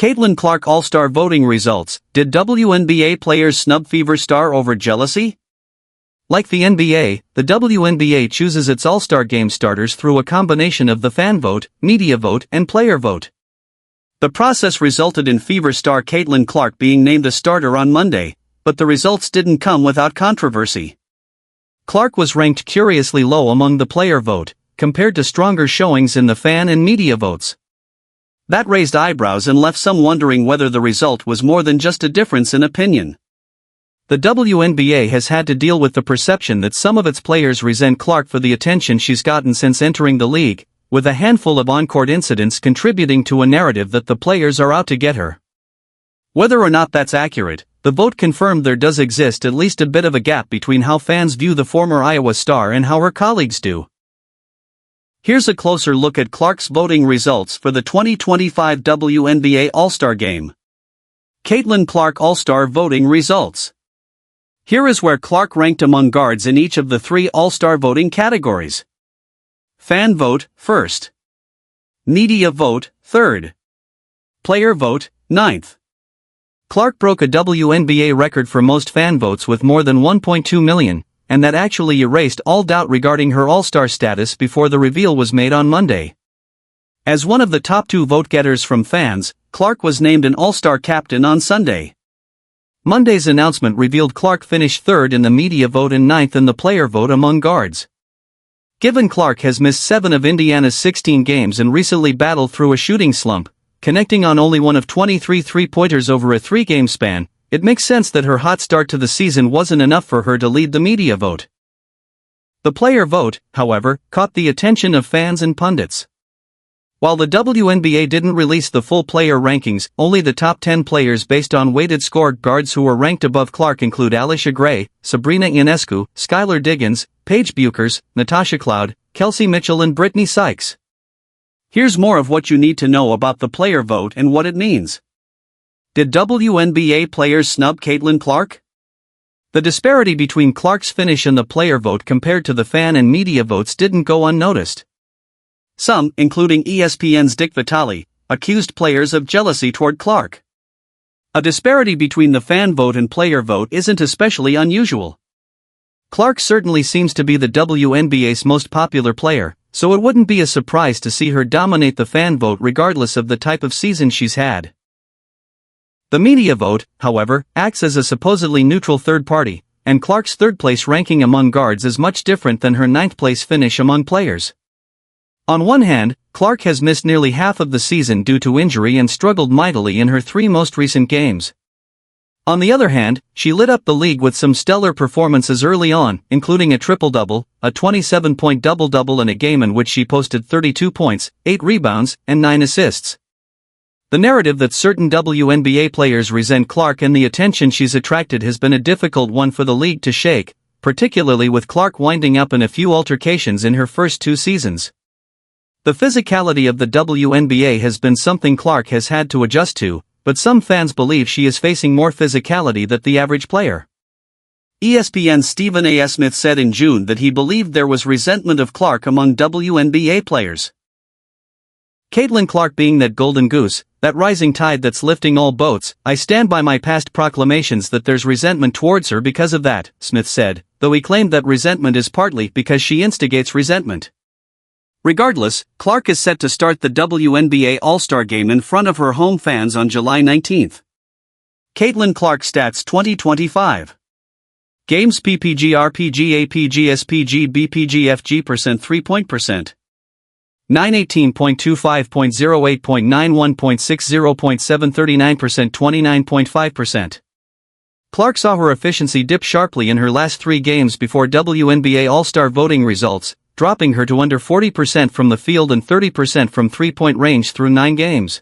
Caitlin Clark All-Star voting results. Did WNBA players snub Fever star over jealousy? Like the NBA, the WNBA chooses its All-Star Game starters through a combination of the fan vote, media vote, and player vote. The process resulted in Fever star Caitlin Clark being named a starter on Monday, but the results didn't come without controversy. Clark was ranked curiously low among the player vote, compared to stronger showings in the fan and media votes. That raised eyebrows and left some wondering whether the result was more than just a difference in opinion. The WNBA has had to deal with the perception that some of its players resent Clark for the attention she's gotten since entering the league, with a handful of on-court incidents contributing to a narrative that the players are out to get her. Whether or not that's accurate, the vote confirmed there does exist at least a bit of a gap between how fans view the former Iowa star and how her colleagues do. Here's a closer look at Clark's voting results for the 2025 WNBA All-Star Game. Caitlin Clark All-Star voting results. Here is where Clark ranked among guards in each of the three All-Star voting categories. Fan vote, first. Media vote, third. Player vote, ninth. Clark broke a WNBA record for most fan votes with more than 1.2 million, and that actually erased all doubt regarding her All-Star status before the reveal was made on Monday. As one of the top two vote-getters from fans, Clark was named an All-Star captain on Sunday. Monday's announcement revealed Clark finished third in the media vote and ninth in the player vote among guards. Given Clark has missed 7 of Indiana's 16 games and recently battled through a shooting slump, connecting on only one of 23 three-pointers over a 3-game span, it makes sense that her hot start to the season wasn't enough for her to lead the media vote. The player vote, however, caught the attention of fans and pundits. While the WNBA didn't release the full player rankings, only the top 10 players based on weighted score guards who were ranked above Clark include Alicia Gray, Sabrina Ionescu, Skylar Diggins, Paige Buchers, Natasha Cloud, Kelsey Mitchell and Brittany Sykes. Here's more of what you need to know about the player vote and what it means. Did WNBA players snub Caitlin Clark? The disparity between Clark's finish and the player vote compared to the fan and media votes didn't go unnoticed. Some, including ESPN's Dick Vitale, accused players of jealousy toward Clark. A disparity between the fan vote and player vote isn't especially unusual. Clark certainly seems to be the WNBA's most popular player, so it wouldn't be a surprise to see her dominate the fan vote regardless of the type of season she's had. The media vote, however, acts as a supposedly neutral third party, and Clark's third-place ranking among guards is much different than her ninth-place finish among players. On one hand, Clark has missed nearly half of the season due to injury and struggled mightily in her 3 most recent games. On the other hand, she lit up the league with some stellar performances early on, including a triple-double, a 27-point double-double in a game in which she posted 32 points, 8 rebounds, and 9 assists. The narrative that certain WNBA players resent Clark and the attention she's attracted has been a difficult one for the league to shake, particularly with Clark winding up in a few altercations in her first 2 seasons. The physicality of the WNBA has been something Clark has had to adjust to, but some fans believe she is facing more physicality than the average player. ESPN's Stephen A. Smith said in June that he believed there was resentment of Clark among WNBA players. Caitlin Clark being that golden goose, that rising tide that's lifting all boats, I stand by my past proclamations that there's resentment towards her because of that, Smith said, though he claimed that resentment is partly because she instigates resentment. Regardless, Clark is set to start the WNBA All-Star Game in front of her home fans on July 19. Caitlin Clark Stats 2025. Games PPG RPG APG SPG BPG FG %, 3-point %. 918.25.08.91.60.739%, 29.5%. Clark saw her efficiency dip sharply in her last 3 games before WNBA All-Star voting results, dropping her to under 40% from the field and 30% from 3-point range through 9 games.